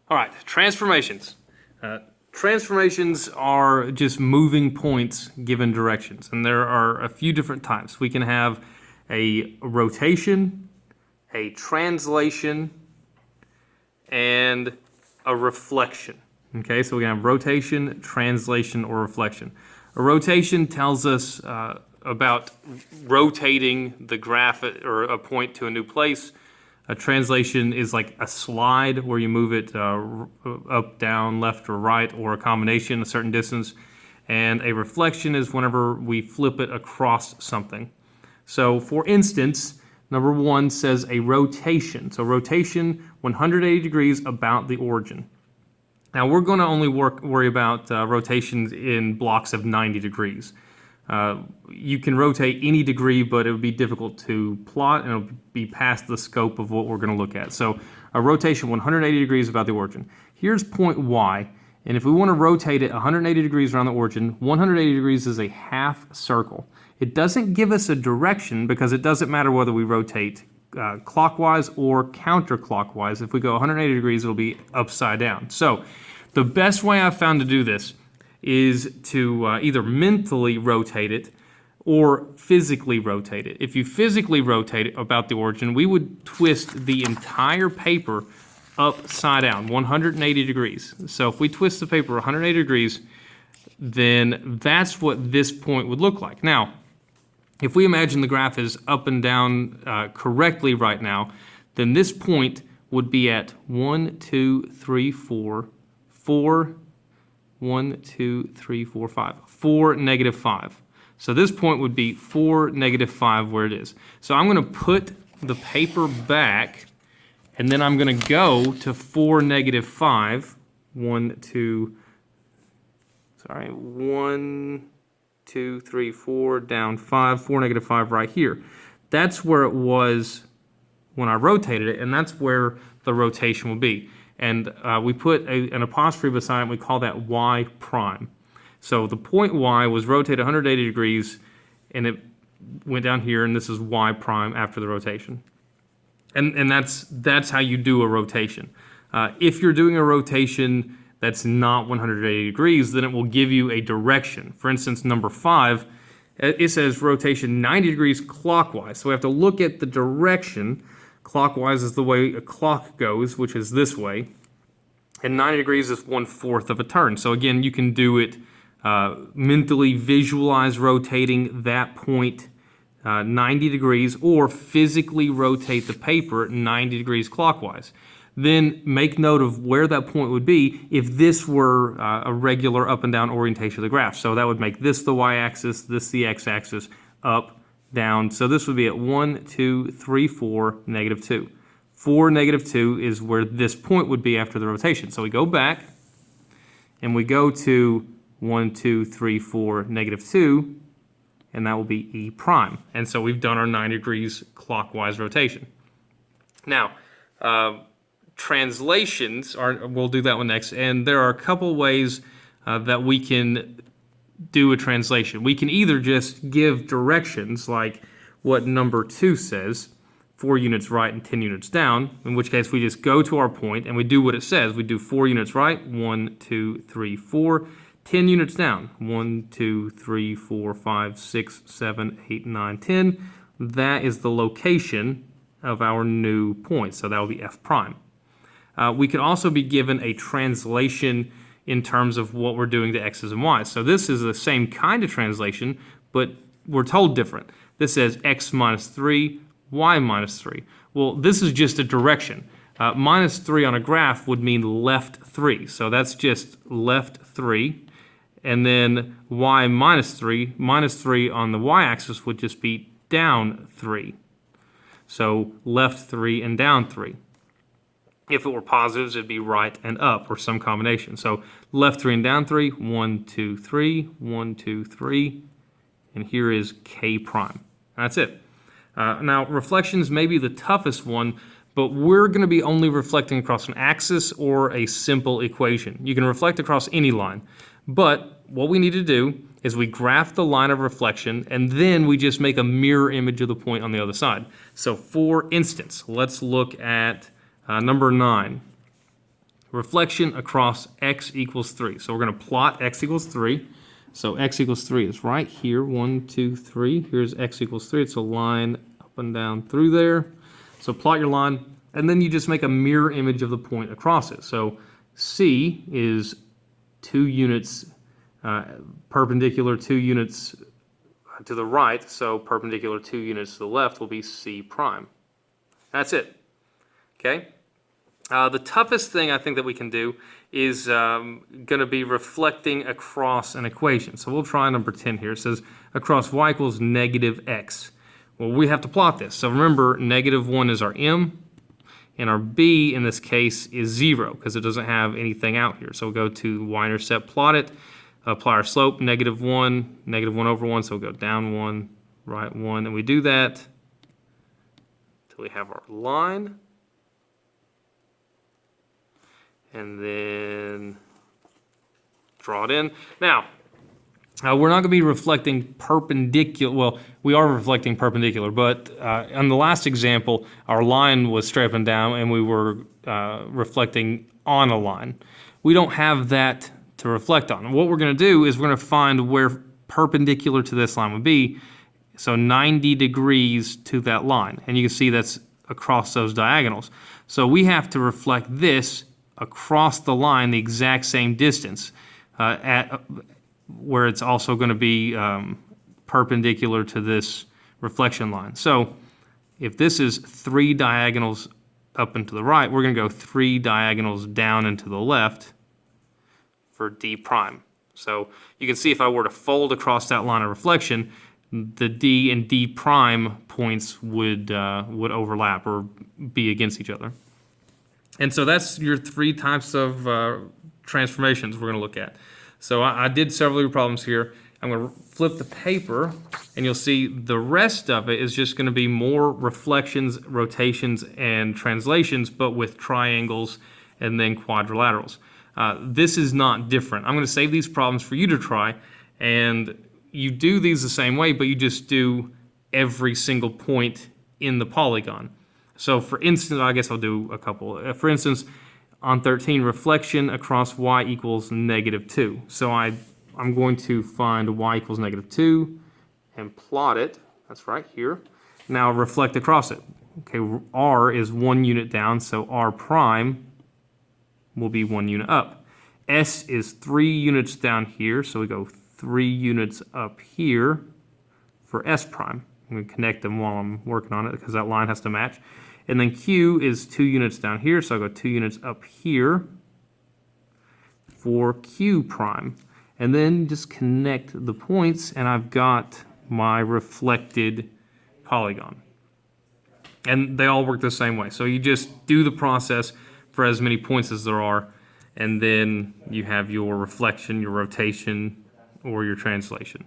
All right, transformations. Transformations are just moving points given directions, and there are a few different types. We can have a rotation, a translation, and a reflection. Okay, so we can have rotation, translation, or reflection. A rotation tells us about rotating the graph or a point to a new place. A translation is like a slide where you move it up, down, left, or right, or a combination a certain distance. And a reflection is whenever we flip it across something. So for instance, number 1 says a rotation. So rotation 180 degrees about the origin. Now we're going to only worry about rotations in blocks of 90 degrees. You can rotate any degree, but it would be difficult to plot and it would be past the scope of what we're going to look at. So a rotation 180 degrees about the origin. Here's point Y, and if we want to rotate it 180 degrees around the origin, 180 degrees is a half circle. It doesn't give us a direction because it doesn't matter whether we rotate clockwise or counterclockwise. If we go 180 degrees, it'll be upside down. So the best way I've found to do this is to either mentally rotate it or physically rotate it. If you physically rotate it about the origin, we would twist the entire paper upside down, 180 degrees. So if we twist the paper 180 degrees, then that's what this point would look like. Now, if we imagine the graph is up and down correctly right now, then this point would be at 1, 2, 3, 4, 4, 1, 2, 3, 4, 5. 4, negative 5. So this point would be 4, negative 5 where it is. So I'm going to put the paper back, and then I'm going to go to 4, negative 5. 1, 2, 3, 4, down 5, 4, negative 5 right here. That's where it was when I rotated it, and that's where the rotation will be. And we put an apostrophe beside it, and we call that Y prime. So the point Y was rotated 180 degrees, and it went down here, and this is Y prime after the rotation. And that's how you do a rotation. If you're doing a rotation that's not 180 degrees, then it will give you a direction. For instance, number 5, it says rotation 90 degrees clockwise. So we have to look at the direction. Clockwise is the way a clock goes, which is this way. And 90 degrees is 1/4 of a turn. So again, you can do it mentally visualize rotating that point 90 degrees or physically rotate the paper 90 degrees clockwise. Then make note of where that point would be if this were a regular up and down orientation of the graph. So that would make this the y-axis, this the x-axis, up, down. So this would be at 1, 2, 3, 4, negative 2. 4, negative 2 is where this point would be after the rotation. So we go back and we go to 1, 2, 3, 4, negative 2, and that will be E prime. And so we've done our 90 degrees clockwise rotation. Now, translations, we'll do that one next, and there are a couple ways that we can do a translation. We can either just give directions like what number 2 says, 4 units right and 10 units down, in which case we just go to our point and we do what it says. We do 4 units right, 1, 2, 3, 4, 10 units down, 1, 2, 3, 4, 5, 6, 7, 8, 9, 10. That is the location of our new point, so that will be F prime. We could also be given a translation in terms of what we're doing to x's and y's. So this is the same kind of translation, but we're told different. This says x minus 3, y minus 3. Well, this is just a direction. Minus 3 on a graph would mean left 3. So that's just left 3. And then y minus 3 on the y-axis would just be down 3. So left 3 and down 3. If it were positives, it'd be right and up, or some combination. So left 3 and down 3, 1, 2, 3, 1, 2, 3, and here is K prime. That's it. Now, reflections may be the toughest one, but we're going to be only reflecting across an axis or a simple equation. You can reflect across any line, but what we need to do is we graph the line of reflection, and then we just make a mirror image of the point on the other side. So for instance, let's look at number 9. reflection across x equals 3. So we're going to plot x equals 3. So x equals 3 is right here, 1, 2, 3. Here's x equals 3. It's a line up and down through there. So plot your line, and then you just make a mirror image of the point across it. So C is 2 units perpendicular, 2 units to the right, so perpendicular 2 units to the left will be C prime. That's it. Okay? The toughest thing I think that we can do is going to be reflecting across an equation. So we'll try number 10 here. It says across y equals negative x. Well, we have to plot this. So remember, negative 1 is our m, and our b in this case is 0 because it doesn't have anything out here. So we'll go to y-intercept, plot it, apply our slope, negative 1 over 1, so we'll go down 1, right 1, and we do that until we have our line. And then draw it in. Now, we're not going to be reflecting perpendicular. Well, we are reflecting perpendicular, but on the last example, our line was straight up and down, and we were reflecting on a line. We don't have that to reflect on. What we're going to do is we're going to find where perpendicular to this line would be, so 90 degrees to that line. And you can see that's across those diagonals. So we have to reflect this across the line the exact same distance at where it's also going to be perpendicular to this reflection line. So if this is 3 diagonals up and to the right, we're going to go 3 diagonals down and to the left for D prime. So you can see if I were to fold across that line of reflection, the D and D prime points would overlap or be against each other. And so that's your 3 types of transformations we're going to look at. So I did several of your problems here. I'm going to flip the paper, and you'll see the rest of it is just going to be more reflections, rotations, and translations, but with triangles and then quadrilaterals. This is not different. I'm going to save these problems for you to try, and you do these the same way, but you just do every single point in the polygon. So for instance, I guess I'll do a couple. For instance, on 13, reflection across y equals negative 2. So I'm going to find y equals negative 2 and plot it. That's right here. Now reflect across it. Okay, r is 1 unit down, so r prime will be 1 unit up. S is 3 units down here, so we go 3 units up here for S prime. I'm going to connect them while I'm working on it because that line has to match. And then Q is 2 units down here, so I'll go 2 units up here for Q prime. And then just connect the points, and I've got my reflected polygon. And they all work the same way. So you just do the process for as many points as there are, and then you have your reflection, your rotation, or your translation.